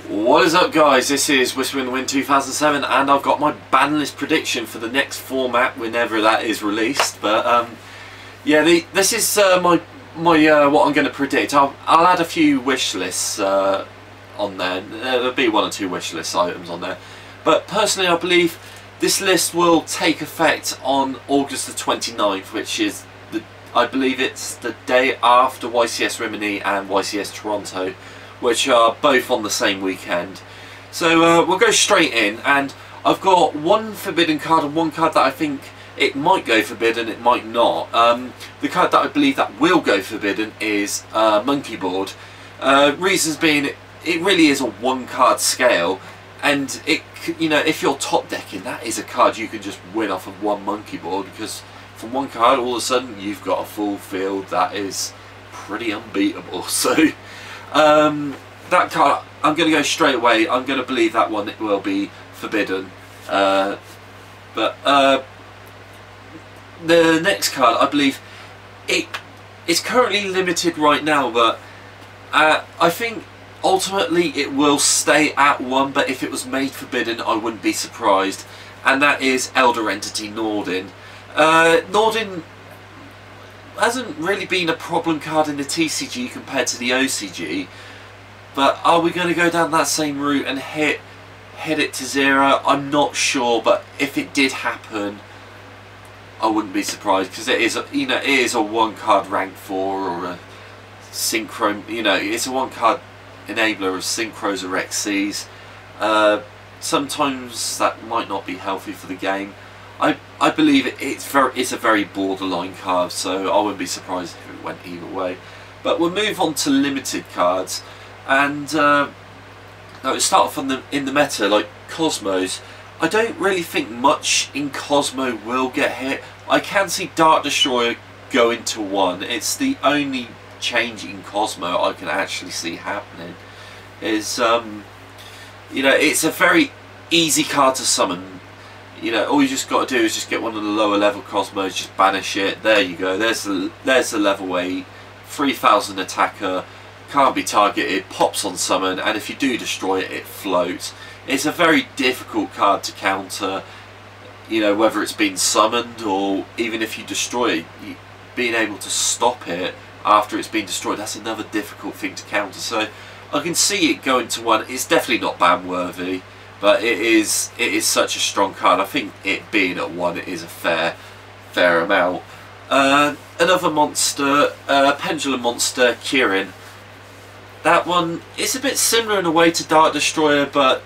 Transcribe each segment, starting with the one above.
What is up, guys? This is Whisper in the Wind 2007 and I've got my ban list prediction for the next format whenever that is released. But yeah, this is my what I'm going to predict. I'll add a few wish lists on there. There'll be one or two wish list items on there. But personally, I believe this list will take effect on August the 29th, which is I believe it's the day after YCS Rimini and YCS Toronto, which are both on the same weekend. So we'll go straight in, and I've got one forbidden card and one card that I think it might go forbidden, it might not. The card that I believe that will go forbidden is Monkey Board. Reasons being, it really is a one card scale, and it, you know, if you're top decking, that is a card you can just win off of one Monkey Board, because from one card all of a sudden you've got a full field that is pretty unbeatable. So that card, I'm going to go straight away. I'm going to believe that one it will be forbidden. But the next card, I believe it's currently limited right now, but I think ultimately it will stay at one. But if it was made forbidden, I wouldn't be surprised. And that is Elder Entity Nordin. Nordin hasn't really been a problem card in the TCG compared to the OCG, but are we going to go down that same route and hit it to zero? I'm not sure, but if it did happen, I wouldn't be surprised, because it is it is a one card rank 4 or a synchro, it's a one card enabler of synchros or XCs. Sometimes that might not be healthy for the game. I believe it's a very borderline card, so I wouldn't be surprised if it went either way. But we'll move on to limited cards, and let's start off in the meta, like Cosmos. I don't really think much in Cosmo will get hit. I can see Dark Destroyer go into 1. It's the only change in Cosmo I can actually see happening. Is it's a very easy card to summon. All you just got to do is just get one of the lower level Cosmos, just banish it. There you go. There's the level 8, 3000 attacker, can't be targeted, pops on summon, and if you do destroy it, it floats. It's a very difficult card to counter. Whether it's been summoned or even if you destroy it, being able to stop it after it's been destroyed, that's another difficult thing to counter. So I can see it going to 1. It's definitely not ban worthy, but it is such a strong card. I think it being at 1, it is a fair amount. Another monster, Pendulum Monster, Kirin. That one, it's a bit similar in a way to Dark Destroyer, but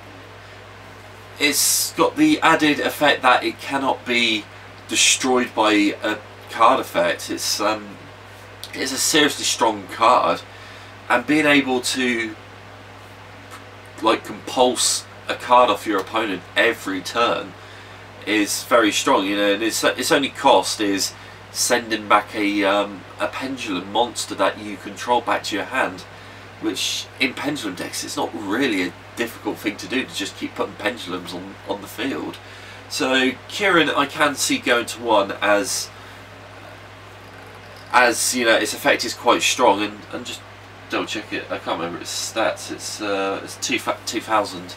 it's got the added effect that it cannot be destroyed by a card effect. It's a seriously strong card, and being able to compulse a card off your opponent every turn is very strong, and its only cost is sending back a pendulum monster that you control back to your hand, which in pendulum decks it's not really a difficult thing to do, to just keep putting pendulums on the field. So Kirin I can see going to 1 as its effect is quite strong, and just double check it, I can't remember its stats. It's 2000.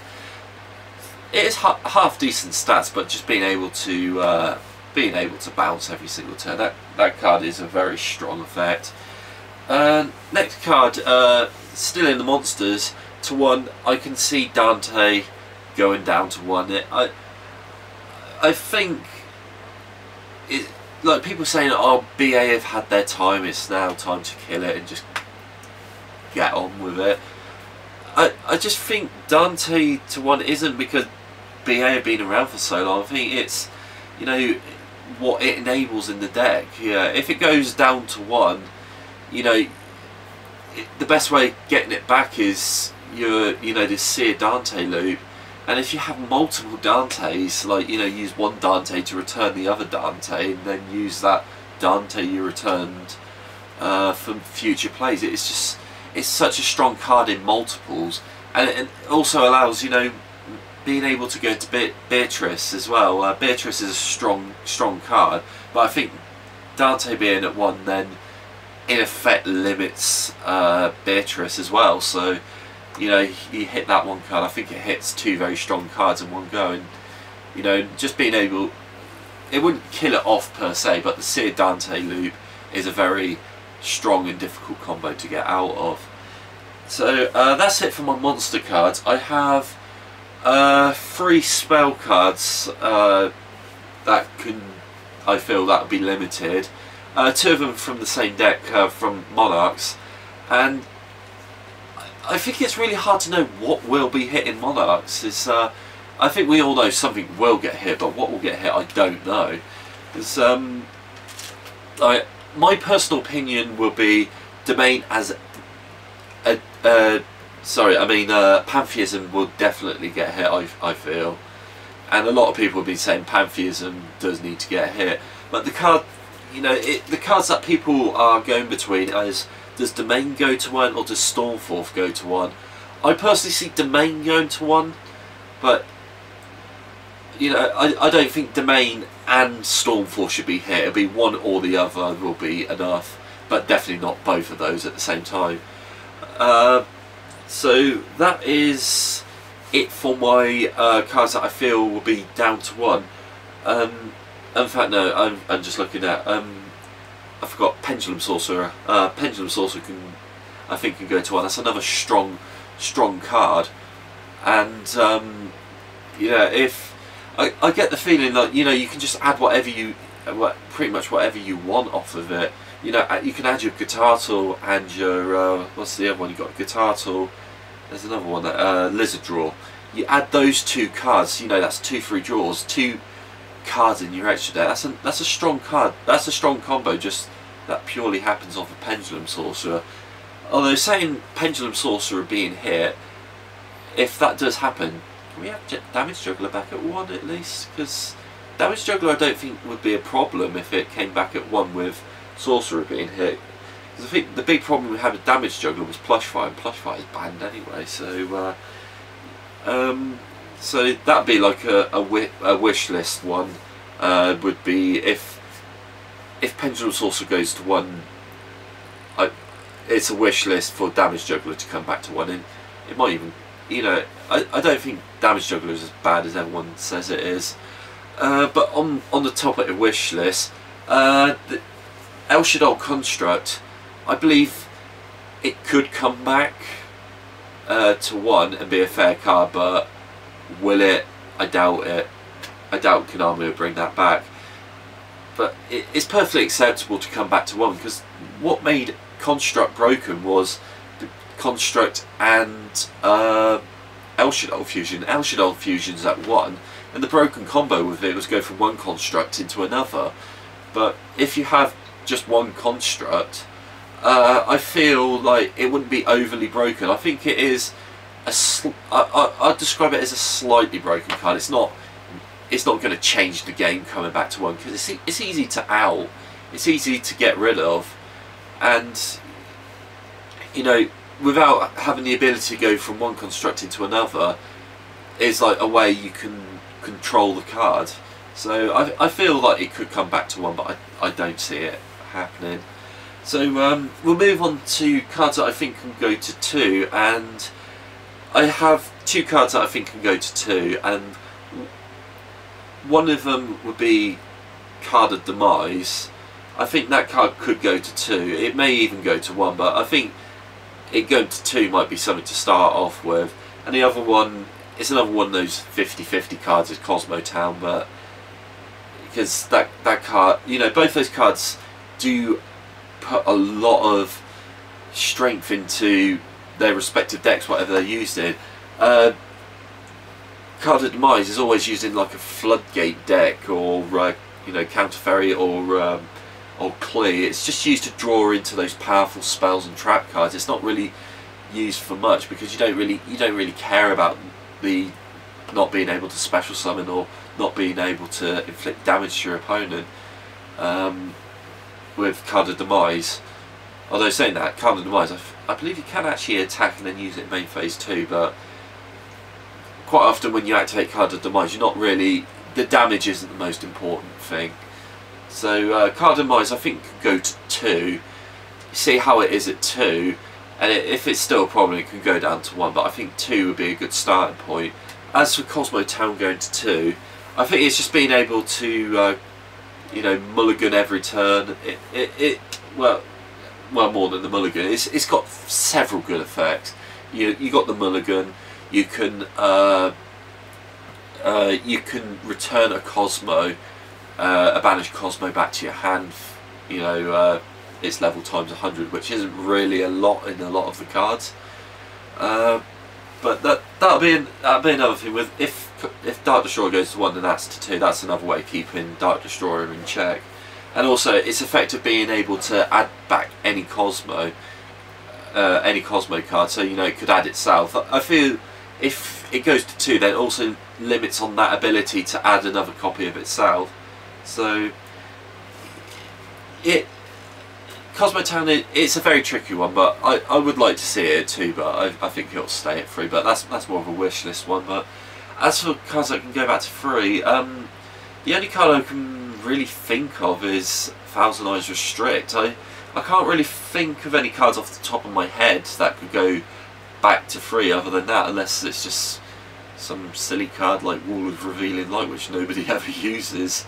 It is half decent stats, but just being able to bounce every single turn, that card is a very strong effect. Next card, still in the monsters, to 1, I can see Dante going down to 1. I think like people saying, oh, BA have had their time, it's now time to kill it and just get on with it. I just think Dante to 1 isn't because BA have been around for so long. I think it's what it enables in the deck. Yeah, if it goes down to 1, the best way of getting it back is this Seer Dante loop. And if you have multiple Dantes, use one Dante to return the other Dante, and then use that Dante you returned for future plays, it's such a strong card in multiples, and it also allows being able to go into Beatrice as well. Beatrice is a strong card, but I think Dante being at 1 then in effect limits Beatrice as well. So you know, you hit that one card, I think it hits 2 very strong cards in one go, and you know, just being able, it wouldn't kill it off per se, but the Seared Dante loop is a very strong and difficult combo to get out of. So that's it for my monster cards. I have 3 spell cards that I feel that will be limited. 2 of them from the same deck, from Monarchs, and I think it's really hard to know what will be hit in Monarchs. I think we all know something will get hit, but what will get hit I don't know. My personal opinion will be Domain as Pantheism will definitely get hit, I feel. And a lot of people will be saying Pantheism does need to get hit. But the card, you know, the cards that people are going between is, does Domain go to 1 or does Stormforth go to 1? I personally see Domain going to 1, but you know, I don't think Domain and Stormforth should be hit. It'll be one or the other will be enough, but definitely not both of those at the same time. So that is it for my cards that I feel will be down to 1. In fact, no, I'm just looking at. I forgot Pendulum Sorcerer. Pendulum Sorcerer I think can go to 1. That's another strong card, and yeah, if I get the feeling that, you know, you can just add pretty much whatever you want off of it. You know, you can add your Guitar Tool and your what's the other one? You got Guitar Tool. There's another one, Lizard Draw. You add those 2 cards. You know, that's 2 free draws, 2 cards in your extra deck. That's a strong card. That's a strong combo. Just that purely happens off of Pendulum Sorcerer. Although saying Pendulum Sorcerer being hit, if that does happen, can we have Damage Juggler back at 1 at least? Because Damage Juggler I don't think would be a problem if it came back at 1 with Sorcerer being hit. Because I think the big problem we had with Damage Juggler was Plush Fight, and Plush Fight is banned anyway. So so that'd be like a wish list one. Would be if Pendulum Sorcerer goes to 1, it's a wish list for Damage Juggler to come back to 1, and it might even, you know, I don't think Damage Juggler is as bad as everyone says it is. But on the topic of wish list, the El Shaddai Construct, I believe it could come back to 1 and be a fair card, but will it? I doubt it. I doubt Konami will bring that back. But it's perfectly acceptable to come back to 1, because what made Construct broken was the Construct and El Shaddai Fusion. El Shaddai Fusion's at 1, and the broken combo with it was go from one Construct into another. But if you have just one Construct, I feel like it wouldn't be overly broken. I think it is I'd describe it as a slightly broken card. It's not going to change the game coming back to 1, because it's easy to out, it's easy to get rid of, and you know, without having the ability to go from one construct into another, is like a way you can control the card. So I feel like it could come back to 1, but I don't see it happening. So we'll move on to cards that I think can go to 2, and I have 2 cards that I think can go to 2, and one of them would be Card of Demise. I think that card could go to 2. It may even go to 1, but I think it going to 2 might be something to start off with. And the other one, it's another one of those 50-50 cards, is Cosmo Town, but because that card, you know, both those cards do put a lot of strength into their respective decks, whatever they're used in. Card of Demise is always used in like a Floodgate deck, or you know, Counter Ferry, or Clee. It's just used to draw into those powerful spells and trap cards. It's not really used for much, because you don't really care about the not being able to special summon or not being able to inflict damage to your opponent with Card of Demise. Although saying that, Card of Demise, I believe you can actually attack and then use it in main phase too, but quite often when you activate Card of Demise, you're not really, the damage isn't the most important thing. So Card of Demise I think could go to 2. You see how it is at 2, and if it's still a problem, it can go down to 1. But I think 2 would be a good starting point. As for Cosmo Town going to 2, I think it's just being able to, you know, mulligan every turn. Well, more than the mulligan. It's got several good effects. You got the mulligan. You can return a Cosmo, a banished Cosmo, back to your hand. You know, its level times 100, which isn't really a lot in a lot of the cards. But that'll be another thing. With if Dark Destroyer goes to 1, then that's to 2. That's another way of keeping Dark Destroyer in check. And also, it's effective being able to add back any Cosmo card. So, you know, it could add itself. I feel if it goes to 2, then it also limits on that ability to add another copy of itself. So Cosmo Town, it's a very tricky one, but I would like to see it at 2, but I think it'll stay at 3. But that's more of a wish list one. But as for cards that can go back to 3, the only card I can really think of is Thousand Eyes Restrict. I can't really think of any cards off the top of my head that could go back to 3 other than that, unless it's just some silly card like Wall of Revealing Light, which nobody ever uses.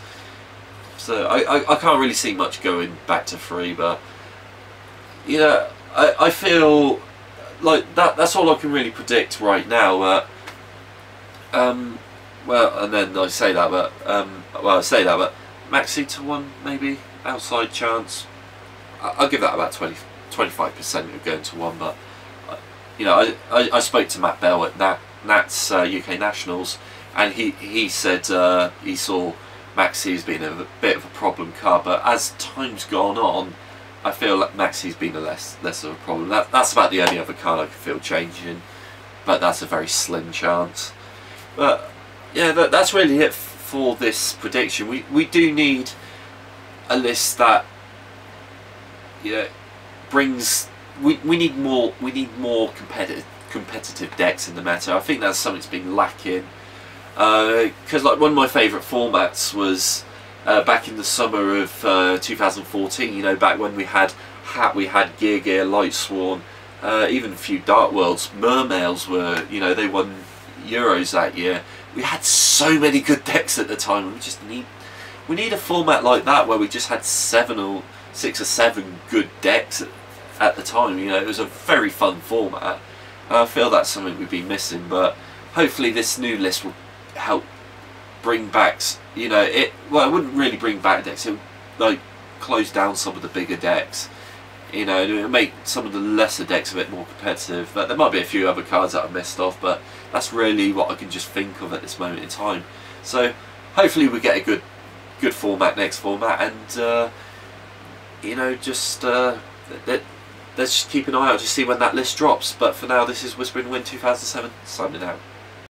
So I can't really see much going back to 3, but you know, I feel like that's all I can really predict right now. Well, and then I say that, but Maxi to 1 maybe, outside chance. I'll give that about 25% of going to 1, but you know, I spoke to Matt Bell at Nat's UK Nationals, and he said he saw Maxi as being a bit of a problem card, but as time's gone on, I feel like Maxi's been a less of a problem. That's about the only other card I can feel changing, but that's a very slim chance. But yeah, that's really it for this prediction. We do need a list that, you know, brings. We need more competitive decks in the meta. I think that's something that's been lacking. Because like one of my favourite formats was back in the summer of 2014. You know, back when we had Gear, Lightsworn, even a few Dark Worlds. Mermails were, you know, they won Euros that year. We had so many good decks at the time. We need a format like that where we just had 6 or 7 good decks at the time. You know, it was a very fun format. I feel that's something we've been missing, but hopefully this new list will help bring back, you know, it wouldn't really bring back decks, it would like close down some of the bigger decks, you know, and make some of the lesser decks a bit more competitive. But there might be a few other cards that I missed off, but that's really what I can just think of at this moment in time. So hopefully we get a good format next format, and you know, just let's just keep an eye out to see when that list drops. But for now, this is Whispering Wind 2007 signing out.